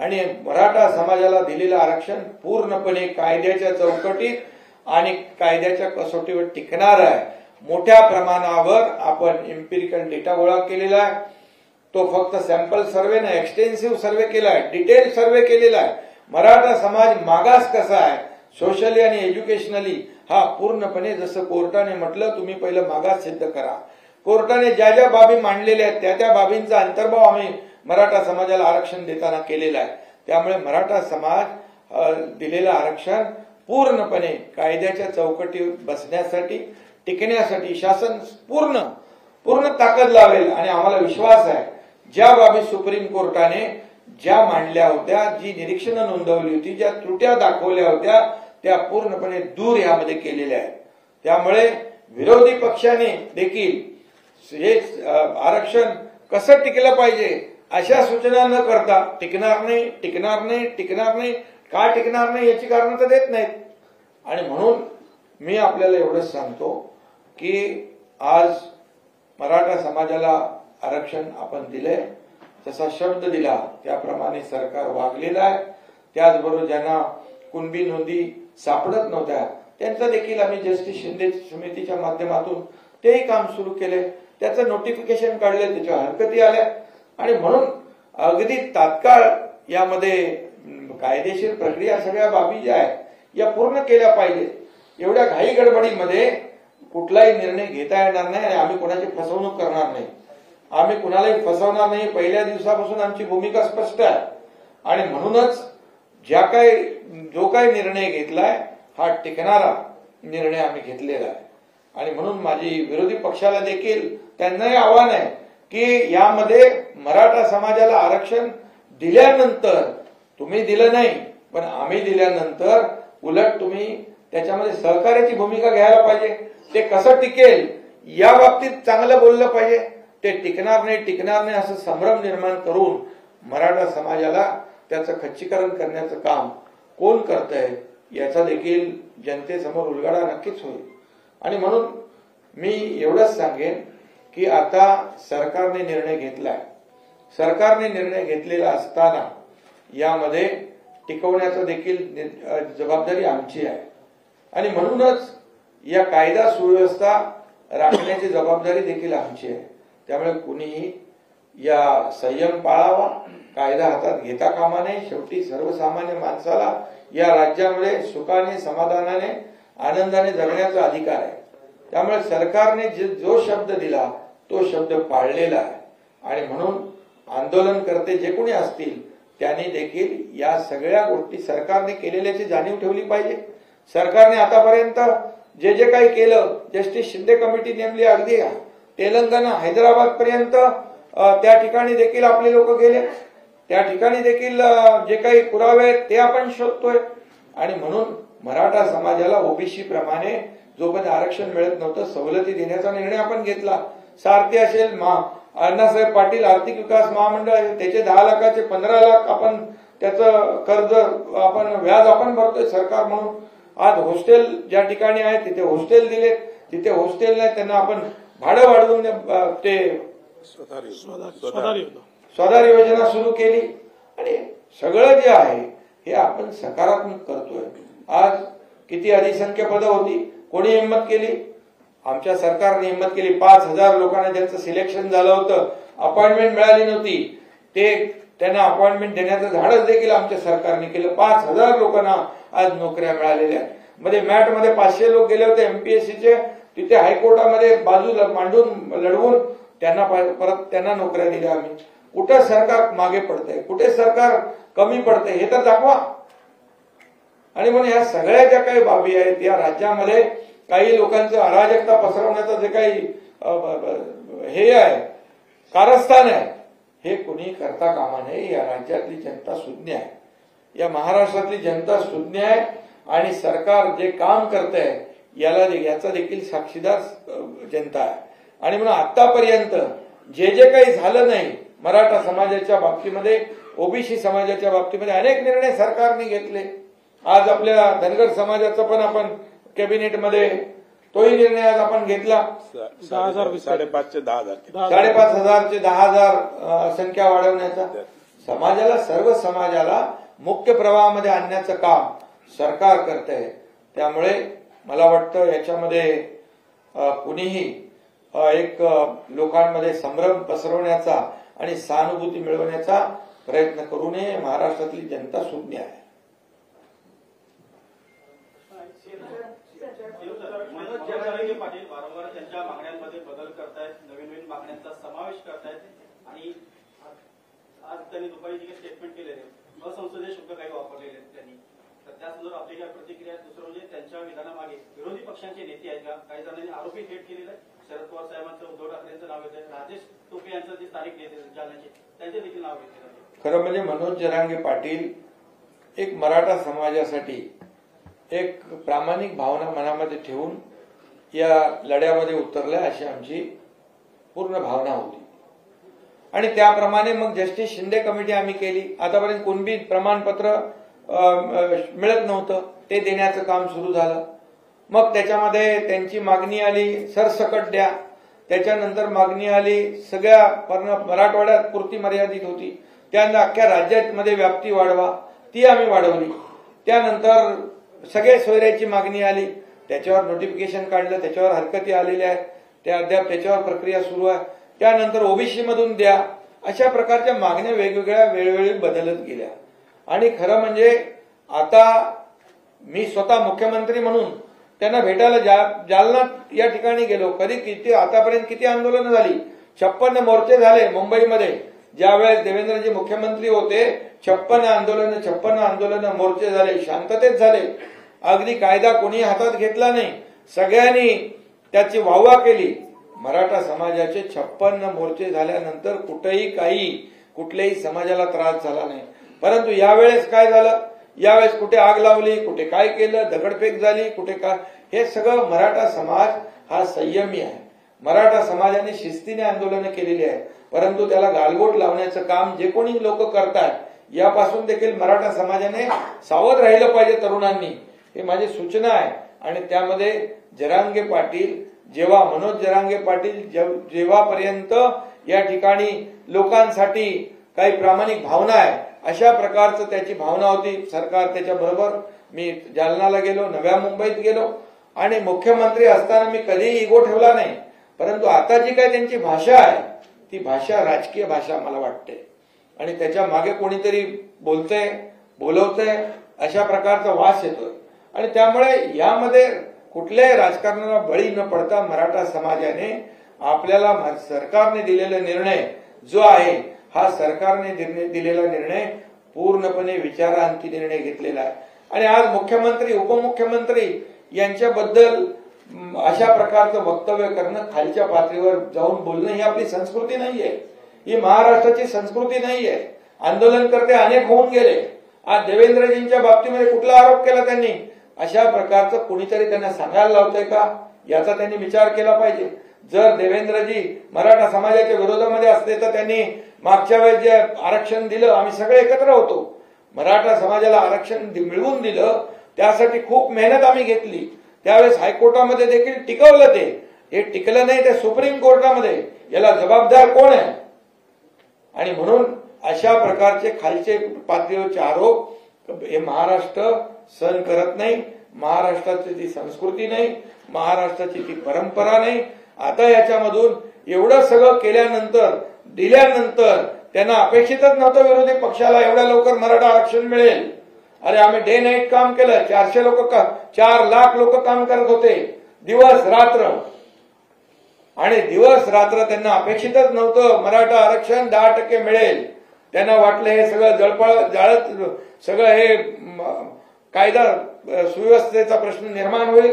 आणि मराठा समाजाला दिलेलं आरक्षण पूर्णपणे कायद्याच्या चौकटीत आणि कायद्याच्या कसोटीवर टिकणार आहे. मोठ्या प्रमाणावर आपण एम्पिरिकल डेटा गोळा केलेला आहे. तो फक्त सॅम्पल सर्व्हे नाही, एक्सटेन्सिव्ह सर्व्हे केला आहे, डिटेल सर्व्हे केलेला आहे. मराठा समाज मागास कसा आहे सोशली आणि एज्युकेशनली, हा पूर्णपणे जसं कोर्टाने म्हटलं तुम्ही पहिलं मागास सिद्ध करा. कोर्टाने ज्या ज्या बाबी मांडलेल्या आहेत त्या त्या बाबींचा अंतर्भाव आम्ही मराठा समाजाला आरक्षण देताना केलेला आहे. त्यामुळे मराठा समाज दिलेलं आरक्षण पूर्णपणे कायद्याच्या चौकटीवर बसण्यासाठी, टिकण्यासाठी शासन पूर्ण ताकद लावेल. आणि आम्हाला विश्वास आहे ज्या बाबी सुप्रीम कोर्टाने ज्या मांडल्या होत्या, जी निरीक्षणं नोंदवली होती, ज्या त्रुट्या दाखवल्या होत्या त्या पूर्णपणे दूर यामध्ये केलेल्या आहेत. त्यामुळे विरोधी पक्षाने देखील हे आरक्षण कसं टिकलं पाहिजे अशा सूचना न करता टिकणार नाही, टिकणार नाही, टिकणार नाही, का टिकणार नाही याची कारणं तर देत नाहीत. आणि म्हणून मी आपल्याला एवढंच सांगतो की आज मराठा समाजाला आरक्षण आपण दिले, जसा शब्द दिला त्याप्रमाणे सरकार वागलेलं आहे. त्याचबरोबर ज्यांना कुणबी नोंदी सापडत नव्हत्या त्यांचं देखील आम्ही जस्टिस शिंदे समितीच्या माध्यमातून तेही काम सुरू केले, त्याचं नोटिफिकेशन काढले, त्याच्या हरकती आल्या. आणि म्हणून अगदी तात्काळ यामध्ये कायदेशीर प्रक्रिया सगळ्या बाबी ज्या आहेत या पूर्ण केल्या पाहिजे. एवढ्या घाई गडबडीमध्ये कुठलाही निर्णय घेता येणार नाही आणि आम्ही कोणाची फसवणूक करणार नाही, आम्ही कुणालाही फसवणार नाही. पहिल्या दिवसापासून आमची भूमिका स्पष्ट आहे आणि म्हणूनच जो काही निर्णय घेतलाय हा टिकणारा निर्णय आम्ही घेतलेला आहे. आणि म्हणून माझी विरोधी पक्षाला देखील त्यांनाही आव्हान आहे की यामध्ये मराठा समाजाला आरक्षण दिल्यानंतर तुम्ही दिलं नाही, पण आम्ही दिल्यानंतर उलट तुम्ही त्याच्यामध्ये सहकार्याची भूमिका घ्यायला पाहिजे. ते कसं टिकेल या बाबतीत चांगलं बोललं पाहिजे. ते टिकणार नाही असं संभ्रम निर्माण करून मराठा समाजाला त्याचं खच्चीकरण करण्याचं काम कोण करतंय याचा देखील जनतेसमोर उलगडा नक्कीच होईल. आणि म्हणून मी एवढंच सांगेन की आता सरकारने निर्णय घेतलाय. सरकारने निर्णय घेतलेला असताना यामध्ये टिकवण्याचं देखील जबाबदारी आमची आहे. आणि म्हणूनच या कायदा सुव्यवस्था राखण्याची जबाबदारी देखील आमची आहे. त्यामुळे कुणीही या संयम पाळावा, कायदा हातात घेता कामा नये. शेवटी सर्वसामान्य माणसाला या राज्यामध्ये सुखाने, समाधानाने, आनंदाने जगण्याचा अधिकार आहे. त्यामुळे सरकारने जो शब्द दिला तो शब्द पाळलेला आहे. आणि म्हणून आंदोलनकर्ते जे कोणी असतील त्यांनी देखील या सगळ्या गोष्टी सरकारने केलेल्याची जाणीव ठेवली पाहिजे. सरकारने आतापर्यंत जे जे काही केलं, जस्टिस शिंदे कमिटी नेमली, अगदी तेलंगणा, हैदराबाद पर्यंत त्या ठिकाणी देखील आपले लोक गेले. त्या ठिकाणी देखील जे काही पुरावे आहेत ते आपण शोधतोय. आणि म्हणून मराठा समाजाला ओबीसी प्रमाणे जोपर्यंत आरक्षण मिळत नव्हतं सवलती देण्याचा निर्णय आपण घेतला. सारथी असेल, अण्णासाहेब पाटील आर्थिक विकास महामंडळ आहे, त्याचे 10 लाखाचे 15 लाख आपण त्याचं कर्ज आपण व्याज आपण भरतोय सरकार म्हणून. आज हॉस्टेल ज्या ठिकाणी आहे तिथे हॉस्टेल दिले, जिथे हॉस्टेल नाही त्यांना आपण भाडं वाढवून ते स्वधार योजना सुरू केली. आणि सगळं जे आहे हे आपण सकारात्मक करतोय. आज किती अधिसंख्य पदं होती, कोणी हिंमत केली? आमच्या सरकारने हिंमत केली. 5,000 लोकांना ज्यांचं सिलेक्शन झालं होतं, अपॉइंटमेंट मिळाली नव्हती, ते त्यांना अपॉइंटमेंट देण्याचं धाडस देखील आमच्या सरकारने केलं. 5,000 लोकांना आज नोकऱ्या मिळालेल्या. मध्ये मॅटमध्ये 500 लोक गेले होते एमपीएससीचे, तिथे हायकोर्टामध्ये बाजूला मांडून लढवून त्यांना परत त्यांना नोकऱ्या दिल्या आम्ही. कुठं सरकार मागे पडतंय, कुठे सरकार कमी पडतंय हे तर दाखवा. आणि म्हणून या सगळ्या ज्या काही बाबी आहेत या राज्यामध्ये काही लोकांचं अराजकता पसरवण्याचं जे काही हे आहे, कारस्थान आहे, हे कुणी करता कामा नये. या राज्यातली जनता सुज्ञ आहे, या महाराष्ट्रातली जनता सुज्ञ आहे. आणि सरकार जे काम करतंय याचा देखील साक्षीदार जनता आहे. आणि म्हणून आतापर्यंत जे जे काही झालं नाही मराठा समाजाच्या बाबतीमध्ये, ओबीसी समाजाच्या बाबतीमध्ये अनेक निर्णय सरकारने घेतले. आज आपल्या धनगर समाजाचा पण आपण कॅबिनेटमध्ये तोही निर्णय आज आपण घेतला. 5,500 ते 10,000 संख्या वाढवण्याचा. समाजाला, सर्व समाजाला मुख्य प्रवाहामध्ये आणण्याचं काम सरकार करतंय. त्यामुळे मला वाटतं याच्यामध्ये कुणीही एक लोकांमध्ये संभ्रम पसरवण्याचा आणि सहानुभूती मिळवण्याचा प्रयत्न करू नये. महाराष्ट्रातली जनता सुज्ञ आहे. पाटील वारंवार त्यांच्या मागण्यांमध्ये बदल करतायत, नवीन मागण्यांचा समावेश करतायत. आणि आज त्यांनी दुपारी जे स्टेटमेंट केलेले असंसदीय शब्द काही वापरलेले आहेत त्यांनी, तर त्या संदर्भात आपली काय प्रतिक्रिया? दुसरं म्हणजे त्यांच्या विधानामागे विरोधी पक्षांचे नेते आहेत का? काही जणांनी आरोपी थेट केलेला आहे. शरद पवार साहेबांचं, उद्धव ठाकरेंचं नाव येत आहे, राजेश टोपे यांचं जे स्थानिक नेते जालन्याचे त्यांचे देखील नाव घेतले आहे. खरं म्हणजे मनोज जरांगे पाटील एक मराठा समाजासाठी एक प्रामाणिक भावना मनामध्ये ठेवून या लढ्यामध्ये उतरल्या अशी आमची पूर्ण भावना होती. आणि त्याप्रमाणे मग जस्टिस शिंदे कमिटी आम्ही केली. आतापर्यंत कुणबी प्रमाणपत्र मिळत नव्हतं, ते देण्याचं काम सुरू झालं. मग त्याच्यामध्ये त्यांची मागणी आली सरसकट द्या. त्याच्यानंतर मागणी आली सगळ्या मराठवाड्यात पुरती मर्यादित होती, त्यानंतर अख्ख्या राज्यामध्ये व्याप्ती वाढवा, ती आम्ही वाढवली. त्यानंतर सगळे सोयऱ्याची मागणी आली, त्याच्यावर नोटिफिकेशन काढलं, त्याच्यावर हरकती आलेल्या आहेत, त्या अद्याप त्याच्यावर प्रक्रिया सुरू आहे. त्यानंतर ओबीसी मधून द्या. अशा प्रकारच्या मागण्या वेगवेगळ्या वेळोवेळी बदलत गेल्या. आणि खरं म्हणजे आता मी स्वतः मुख्यमंत्री म्हणून त्यांना भेटायला जालना या ठिकाणी गेलो. किती आतापर्यंत किती आंदोलनं झाली, 56 मोर्चे झाले मुंबईमध्ये. ज्यावेळेस देवेंद्रजी मुख्यमंत्री होते 56 आंदोलन मोर्चे झाले, शांततेत झाले. अगदी कायदा कोणी हातात घेतला नाही, सगळ्यांनी त्याची वाहवा केली. मराठा समाजाचे 56 मोर्चे झाल्यानंतर कुठेही कुठल्याही समाजाला त्रास झाला नाही. परंतु यावेळेस काय झालं, यावेळेस कुठे आग लावली, कुठे काय केलं, दगडफेक झाली, कुठे काय, हे सगळं मराठा समाज हा संयमी आहे. मराठा समाजाने शिस्तीने आंदोलनं केलेली आहे, परंतु त्याला गालबोट लावण्याचं काम जे कोणी लोक करतात यापासून देखील मराठा समाजाने सावध राहिलं पाहिजे तरुणांनी. हे माझी सूचना आहे. आणि त्यामध्ये जरांगे पाटील जेव्हा मनोज जरांगे पाटील जेव्हापर्यंत या ठिकाणी लोकांसाठी काही प्रामाणिक भावना आहे अशा प्रकारचं त्याची भावना होती, सरकार त्याच्या बरोबर. मी जालनाला गेलो, नव्या मुंबईत गेलो आणि मुख्यमंत्री असताना मी कधीही इगो ठेवला नाही. परंतु आता जी काही त्यांची भाषा आहे ती भाषा राजकीय भाषा मला वाटते आणि त्याच्या मागे कोणीतरी बोलतंय, बोलवतंय अशा प्रकारचा वास येतोय. आणि त्यामुळे यामध्ये कुठल्याही राजकारणाला बळी न पडता मराठा समाजाने आपल्याला सरकारने दिलेला निर्णय जो आहे हा सरकारने दिलेला निर्णय पूर्णपणे विचारांती निर्णय घेतलेला आहे. आणि आज मुख्यमंत्री उपमुख्यमंत्री यांच्याबद्दल अशा प्रकारचं वक्तव्य करणं, खालच्या पातळीवर जाऊन बोलणं ही आपली संस्कृती नाहीये, ही महाराष्ट्राची संस्कृती नाहीये. आंदोलनकर्ते अनेक होऊन गेले. आज देवेंद्रजींच्या बाबतीमध्ये कुठला आरोप केला त्यांनी, अशा प्रकारचं कुणीतरी त्यांना सांगायला लावतंय का याचा त्यांनी विचार केला पाहिजे. जर देवेंद्रजी मराठा समाजाच्या विरोधामध्ये असते तर त्यांनी मागच्या वेळेस जे आरक्षण दिलं, आम्ही सगळे एकत्र होतो, मराठा समाजाला आरक्षण मिळवून दिलं, त्यासाठी खूप मेहनत आम्ही घेतली. त्यावेळेस हायकोर्टामध्ये देखील टिकवलं. हे टिकलं नाही ते सुप्रीम कोर्टामध्ये. याला जबाबदार कोण आहे? आणि म्हणून अशा प्रकारचे खालचे पातळीवरचे आरोप हे महाराष्ट्र सहन करत नाही. महाराष्ट्राची ती संस्कृती नाही, महाराष्ट्राची ती परंपरा नाही. आता याच्यामधून एवढं सगळं केल्यानंतर, दिल्यानंतर त्यांना अपेक्षितच नव्हतं विरोधी पक्षाला एवढ्या लवकर मराठा आरक्षण मिळेल. अरे आम्ही डे नाईट काम केलं, 4 लाख लोक काम करत होते दिवस रात्र, आणि दिवस रात्र त्यांना अपेक्षितच नव्हतं मराठा आरक्षण 10% मिळेल. त्यांना वाटलं हे सगळं जाळत सगळं हे कायदा सुव्यवस्थेचा प्रश्न निर्माण होईल,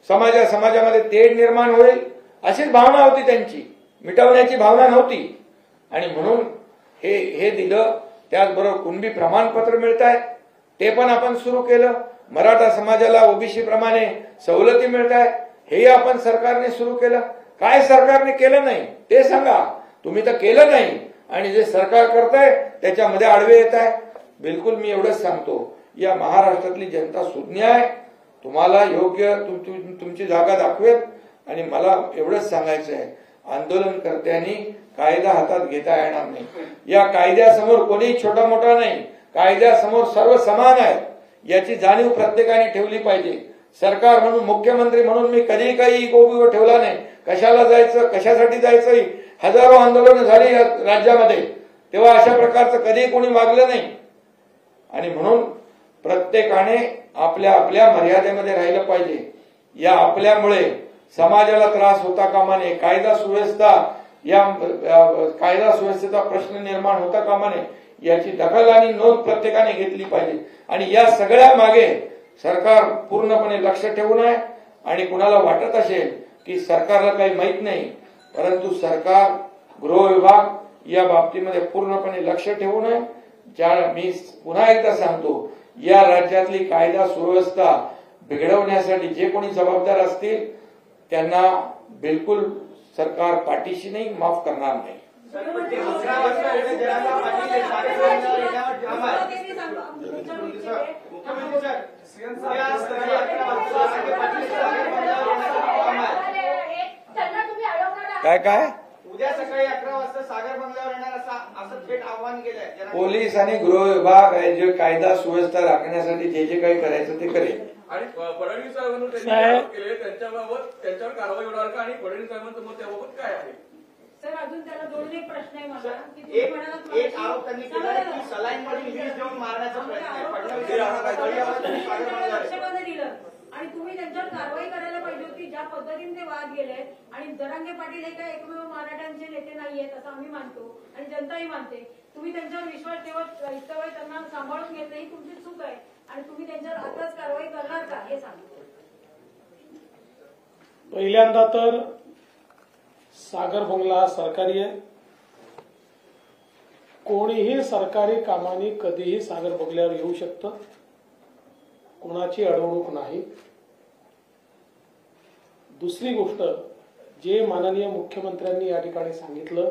समाजामध्ये तेढ निर्माण होईल, अशीच भावना होती त्यांची, मिटवण्याची भावना नव्हती. आणि म्हणून हे दिलं. त्याचबरोबर कुणबी प्रमाणपत्र मिळत आहेत ते पण आपण सुरू केलं. मराठा समाजाला ओबीसी प्रमाणे सवलती मिळत आहेत हेही आपण सरकारने सुरू केलं. काय सरकारने केलं नाही ते सांगा. तुम्ही तर केलं नाही आणि जे सरकार करतंय त्याच्यामध्ये आडवे येत आहे. बिलकुल मी एवढंच सांगतो, या महाराष्ट्रातली जनता सुज्ञ आहे. तुम्हाला योग्य तुमची जागा दाखवेल. आणि मला एवढंच सांगायचं आहे, आंदोलनकर्त्यांनी कायदा हातात घेता येणार नाही. या कायद्यासमोर कोणीही छोटा मोठा नाही, कायद्यासमोर सर्व समान आहेत याची जाणीव प्रत्येकाने ठेवली पाहिजे. सरकार म्हणून, मुख्यमंत्री म्हणून मी कधीही काही इगो ठेवला नाही. कशाला जायचं, कशासाठी जायचं, हजारो आंदोलनं झाली या राज्यामध्ये, तेव्हा अशा प्रकारचं कधीही कोणी वागलं नाही. आणि म्हणून प्रत्येकाने आपल्या आपल्या मर्यादेमध्ये राहिलं पाहिजे. या आपल्यामुळे समाजाला त्रास होता कामा नये, कायदा सुव्यवस्थेचा प्रश्न निर्माण होता कामा नये याची दखल आणि नोंद प्रत्येकाने घेतली पाहिजे. आणि या सगळ्या मागे सरकार पूर्णपणे लक्ष ठेवून आहे. आणि कुणाला वाटत असेल की सरकारला काही माहित नाही, परंतु सरकार, गृह विभाग या बाबतीमध्ये पूर्णपणे लक्ष ठेवून आहे. मी पुन्हा एकदा सांगतो, या राज्यातली कायदा सुव्यवस्था बिघडवण्यासाठी जे कोणी जबाबदार असतील त्यांना बिलकुल सरकार पाठीशी नाही, माफ करणार नाही. काय उद्या सकाळी 11 वाजता सागर बंगल्यावर येणार असं थेट आव्हान केलंय. पोलीस आणि गृह विभाग जे कायदा सुव्यवस्था राखण्यासाठी जे काही करायचं ते करेल. आणि फडणवीस साहेबांनी केले त्यांच्यावर कारवाई होणार का? आणि फडणवीस साहेबांचं मत त्याबाबत काय आहे? सर, अजून त्याला दोन एक प्रश्न आहे माझा. एक आरोप त्यांनी केला की सलाईन मध्ये वीज देऊन मारण्याचा प्रयत्न आहे. लक्षामध्ये दिलं आणि तुम्ही त्यांच्यावर कारवाई करायला पाहिजे होती. ज्या पद्धतीने ते वाद गेले आणि जरांगे पाटील हे काय एकमेव मराठ्यांचे नेते नाहीयेत असं आम्ही मानतो आणि जनताही मानते. तुम्ही त्यांच्यावर विश्वास ठेवत इतका वेळ त्यांना सांभाळून घेतलं ही तुमची चूक आहे. आणि तुम्ही त्यांच्यावर आताच कारवाई करणार का हे सांगा. पहिल्यांदा तर सागर बंगला सरकारी आहे. कोणीही सरकारी कामाने कधीही सागर बगल्यावर येऊ शकतं, कोणाची अडवणूक नाही. दुसरी गोष्ट, जे माननीय मुख्यमंत्र्यांनी या ठिकाणी सांगितलं,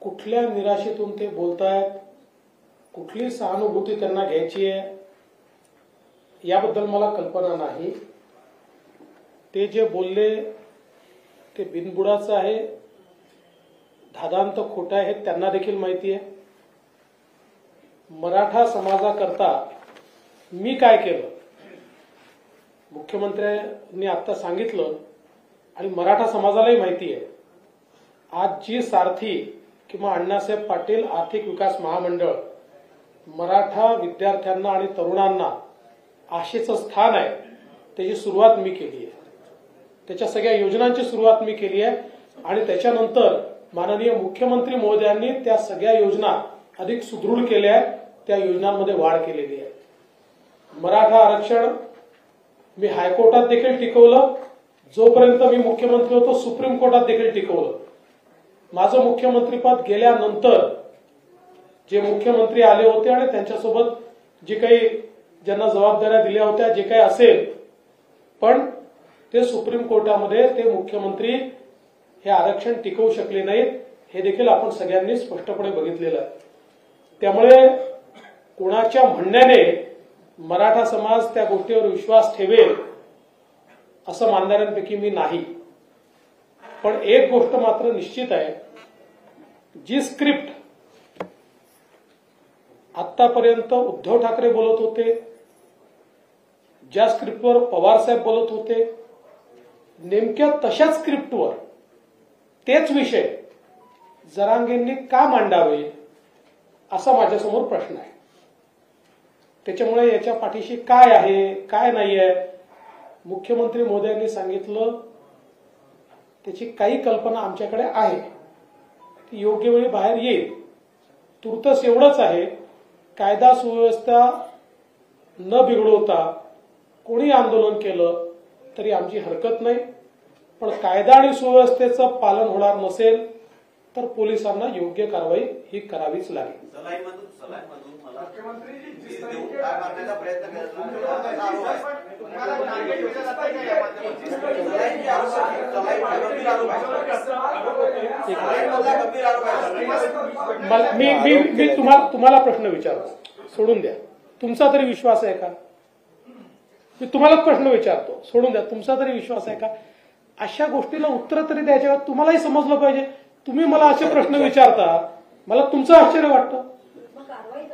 कुठल्या निराशेतून ते बोलतायत, कुठली सहानुभूती त्यांना घ्यायची आहे याबद्दल मला कल्पना नाही. ते जे बोलले ते बिनबुडाचं आहे, धादांत खोटं आहे हे त्यांना देखील माहिती आहे. मराठा समाजाकरता मी काय केलं मुख्यमंत्र्यांनी आता सांगितलं आणि मराठा समाजालाही माहिती आहे. आज जी सारथी किंवा अण्णासाहेब पाटील आर्थिक विकास महामंडळ मराठा विद्यार्थ्यांना आणि तरुणांना आशेचं स्थान आहे, त्याची सुरुवात मी केली आहे. त्याच्या सगळ्या योजनांची सुरुवात मी केली आहे आणि त्याच्यानंतर माननीय मुख्यमंत्री महोदयांनी त्या सगळ्या योजना अधिक सुदृढ केल्या आहेत, त्या योजनांमध्ये वाढ केलेली आहे. मराठा आरक्षण मी हायकोर्टात देखील टिकवलं, जोपर्यंत मी मुख्यमंत्री होतो सुप्रीम कोर्टात देखील टिकवलं. माझं मुख्यमंत्रीपद गेल्यानंतर जे मुख्यमंत्री आले होते आणि त्यांच्यासोबत जे काही ज्यांना जबाबदाऱ्या दिल्या होत्या, जे काही असेल, पण ते सुप्रीम कोर्टामध्ये ते मुख्यमंत्री हे आरक्षण टिकवू शकले नाहीत, हे देखील आपण सगळ्यांनी स्पष्टपणे बघितलेलं आहे. त्यामुळे कोणाच्या म्हणण्याने मराठा समाज त्या गोष्टीवर विश्वास ठेवेल असं मानणाऱ्यांपैकी मी नाही. पण एक गोष्ट मात्र निश्चित आहे, जी स्क्रिप्ट आतापर्यंत उद्धव ठाकरे बोलत होते, ज्या स्क्रिप्टवर पवार साहेब बोलत होते, नेमक्या तशाच स्क्रिप्टवर तेच विषय जरांगेंनी का मांडावे असा माझ्यासमोर प्रश्न आहे. त्याच्यामुळे याच्या पाठीशी काय आहे काय नाही आहे, मुख्यमंत्री महोदयांनी सांगितलं त्याची काही कल्पना आमच्याकडे आहे, ती योग्य वेळी बाहेर येईल. तुर्तस एवढंच आहे, कायदा सुव्यवस्था न बिघडवता कोणी आंदोलन केलं तरी आमची हरकत नाही, पण कायदा आणि सुव्यवस्थेचं पालन होणार नसेल तर पोलिसांना योग्य कारवाई ही करावीच लागेल. मी तुम्हाला प्रश्न विचारतो, सोडून द्या. तुमचा तरी विश्वास आहे का? मी तुम्हालाच प्रश्न विचारतो, सोडून द्या. तुमचा तरी विश्वास आहे का? अशा गोष्टीला उत्तर तरी द्यायच्या, तुम्हालाही समजलं पाहिजे. तुम्ही मला असे प्रश्न विचारता, मला तुमचं आश्चर्य वाटतं.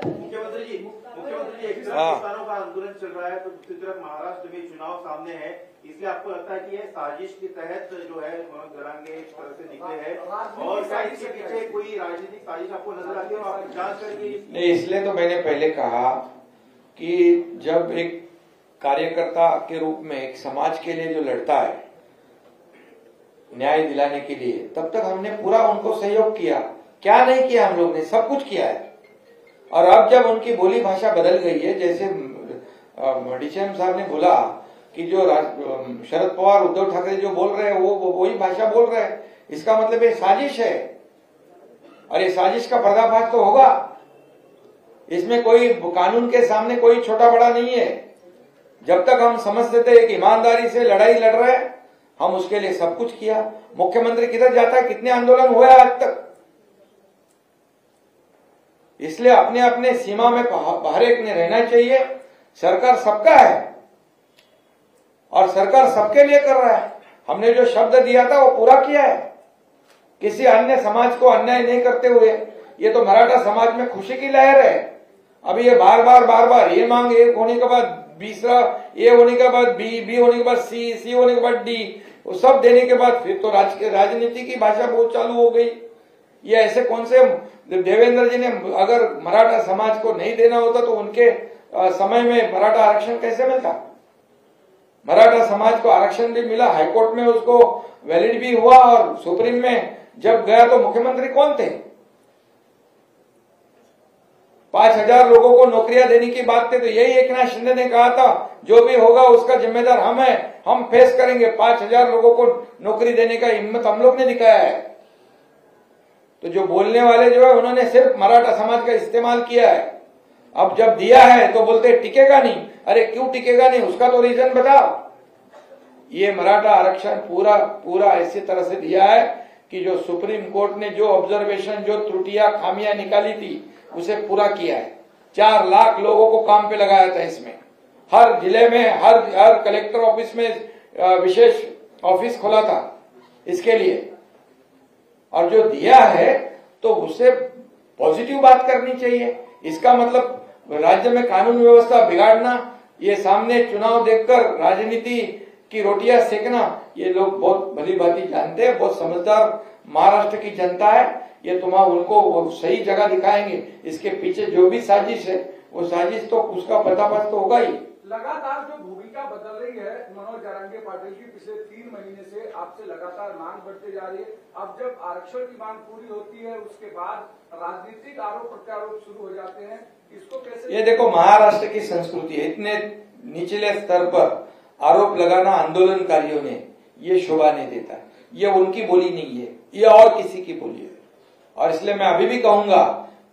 मुख्यमंत्री किसानों का आंदोलन चल रहा है, तो दूसरी तरफ महाराष्ट्र में चुनाव सामने है, इसलिए आपको लगता है कि ये साजिश के तहत जो है जरांगे इस तरह से निकले हैं और क्या इसके पीछे कोई राजनीतिक साजिश आपको नजर आती है और आप जांच करेंगे? नहीं, इसलिए तो मैंने पहले कहा कि जब एक कार्यकर्ता के रूप में एक समाज के लिए जो लड़ता है न्याय दिलाने के लिए, तब तक हमने पूरा उनको सहयोग किया. क्या नहीं किया? हम लोग ने सब कुछ किया है. और अब जब उनकी बोली भाषा बदल गई है, जैसे डीसीएम साहब ने बोला कि जो शरद पवार उद्धव ठाकरे जो बोल रहे हैं वो वही भाषा बोल रहे हैं, इसका मतलब ये साजिश है. और ये साजिश का पर्दाफाश तो होगा. इसमें कोई कानून के सामने कोई छोटा बड़ा नहीं है. जब तक हम समझते थे एक ईमानदारी से लड़ाई लड़ रहे हैं, हम उसके लिए सब कुछ किया. मुख्यमंत्री किधर जाता है, कितने आंदोलन हुए आज तक. इसलिए अपने अपने सीमा में हर एक ने रहना चाहिए. सरकार सबका है और सरकार सबके लिए कर रहा है. हमने जो शब्द दिया था वो पूरा किया है, किसी अन्य समाज को अन्याय नहीं करते हुए. ये तो मराठा समाज में खुशी की लहर है. अभी ये बार बार ये मांग एक होने के बाद दूसरा, ए होने के बाद बी होने के बाद सी होने के बाद डी, वो सब देने के बाद फिर तो राजनीति की भाषा बहुत चालू हो गई. ये ऐसे कौन से देवेंद्र जी ने अगर मराठा समाज को नहीं देना होता तो उनके समय में मराठा आरक्षण कैसे मिलता? मराठा समाज को आरक्षण भी मिला, हाईकोर्ट में उसको वैलिड भी हुआ और सुप्रीम में जब गया तो मुख्यमंत्री कौन थे? 5,000 लोगों को नौकरियां देने की बात थी, तो यही एकनाथ शिंदे ने कहा था जो भी होगा उसका जिम्मेदार हम है, हम फेस करेंगे. 5,000 लोगों को नौकरी देने का हिम्मत हम लोग ने दिखाया है. तो जो बोलने वाले जो है उन्होंने सिर्फ मराठा समाज का इस्तेमाल किया है। अब जब दिया है तो बोलते टिकेगा नहीं। अरे क्यों टिकेगा नहीं, उसका तो रीजन बताओ। ये मराठा आरक्षण पूरा ऐसी तरह से दिया है कि जो सुप्रीम कोर्ट ने जो ऑब्जर्वेशन, जो त्रुटियां, खामियां निकाली थी उसे पूरा किया है। 4 लाख लोगों को काम पे लगाया था इसमें। हर जिले में, हर कलेक्टर ऑफिस में विशेष ऑफिस खोला था इसके लिए। और जो दिया है तो उससे पॉजिटिव बात करनी चाहिए। इसका मतलब राज्य में कानून व्यवस्था बिगाड़ना, ये सामने चुनाव देखकर राजनीति की रोटियां सेकना, ये लोग बहुत भली भांति जानते हैं। बहुत समझदार महाराष्ट्र की जनता है। ये उनको सही जगह दिखाएंगे। इसके पीछे जो भी साजिश है वो साजिश तो उसका पर्दाफाश तो होगा ही। लगातार जो भूमिका बदल रही है मनोज जरांगे पाटिल की, पिछले 3 महीने से आपसे लगातार मांग बढ़ती जा रही है। अब जब आरक्षण की मांग पूरी होती है उसके बाद राजनीतिक आरोप प्रत्यारोप शुरू हो जाते हैं, इसको कैसे? ये देखो, महाराष्ट्र की संस्कृति है। इतने निचले स्तर पर आरोप लगाना आंदोलनकारियों ने, ये शोभा नहीं देता। ये उनकी बोली नहीं है, ये और किसी की बोली है। और इसलिए मैं अभी भी कहूंगा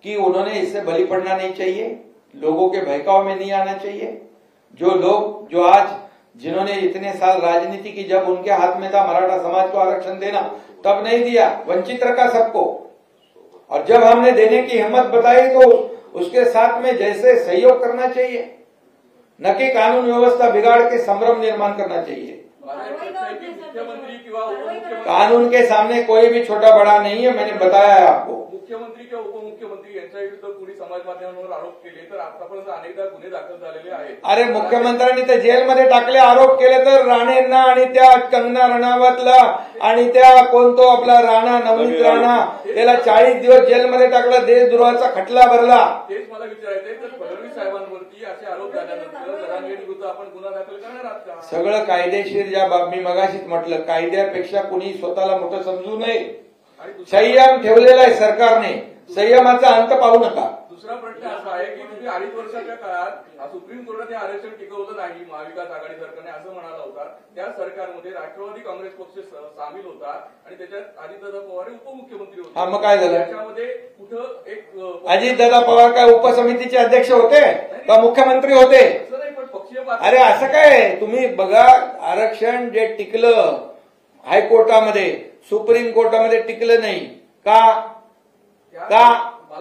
कि उन्होंने इससे बलि पड़ना नहीं चाहिए, लोगों के बहकाव में नहीं आना चाहिए। जो लोग जो आज जिन्होंने इतने साल राजनीति की, जब उनके हाथ में था मराठा समाज को आरक्षण देना, तब नहीं दिया, वंचित रखा सबको। और जब हमने देने की हिम्मत बताई तो उसके साथ में जैसे सहयोग करना चाहिए, न कि कानून व्यवस्था बिगाड़ के संभ्रम निर्माण करना चाहिए। मुख्यमंत्री किंवा उपमुख्यमंत्री, कानून के सामने कोई भी छोटा बड़ा नहीं है, मैंने बताया है आपको। मुख्यमंत्री किंवा उपमुख्यमंत्री यांच्या विरुद्ध कोणी समाज माध्यमांवर आरोप केले तर आतापर्यंत अनेकदा गुन्हे दाखल झालेले आहेत। अरे मुख्यमंत्र्यांनी तर जेलमध्ये टाकले, आरोप केले तर राणेंना आणि त्या कंगना रणावतला आणि त्या कोणतो आपला राणा, नवनीत राणा, त्याला 40 दिवस जेलमध्ये टाकला, देशद्रोहाचा खटला भरला। तेच मला विचारायचंय, तर फडणवीस साहेबांवरती असे आरोप झाल्यानंतर जरांगे विरुद्ध आपण गुन्हा दाखल करणार आहात का? सगळं कायदेशीर, ज्या बाब मी मगाशीच म्हटलं, कायद्यापेक्षा कुणी स्वतःला मोठं समजू नये। संयम ठेवलेला आहे सरकारने, संयमाचा अंत पाहू नका। दुसरा प्रश्न असा आहे की तुम्ही 2.5 वर्षाच्या काळात सुप्रीम कोर्टाने आरक्षण टिकवलं नाही, महाविकास आघाडी सरकारने असं म्हणाला होता। त्या सरकारमध्ये राष्ट्रवादी काँग्रेस पक्ष सामील होता आणि त्याच्यात अजितदादा पवार उपमुख्यमंत्री होते। हा, मग काय झालं? त्याच्यामध्ये कुठं एक अजितदादा पवार काय उपसमितीचे अध्यक्ष होते का मुख्यमंत्री होते? असं नाही, पण पक्षीय अरे असं काय, तुम्ही बघा, आरक्षण जे टिकलं हायकोर्टामध्ये, सुप्रीम कोर्टामध्ये टिकलं नाही का?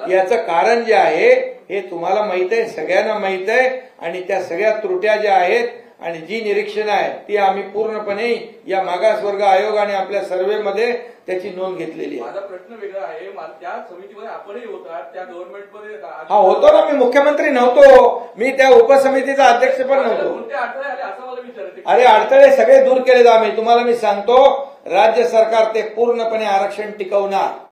याचं कारण जे आहे हे तुम्हाला माहित आहे, सगळ्यांना माहित आहे। आणि त्या सगळ्या त्रुट्या ज्या आहेत आणि जी निरीक्षण आहे ती आम्ही पूर्णपणे या मागासवर्ग आयोग आणि आपल्या सर्व्हेमध्ये त्याची नोंद घेतलेली आहे। माझा प्रश्न वेगळा आहे, त्या समितीमध्ये आपणही होता, त्या गव्हर्नमेंटमध्ये हा होतो ना, मी मुख्यमंत्री नव्हतो, मी त्या उपसमितीचा अध्यक्ष पण नव्हतो। कोणते अडथळे आले असं मला विचारायचं? अरे अडथळे सगळे दूर केले आम्ही, तुम्हाला मी सांगतो, राज्य सरकार ते पूर्णपणे आरक्षण टिकवणार।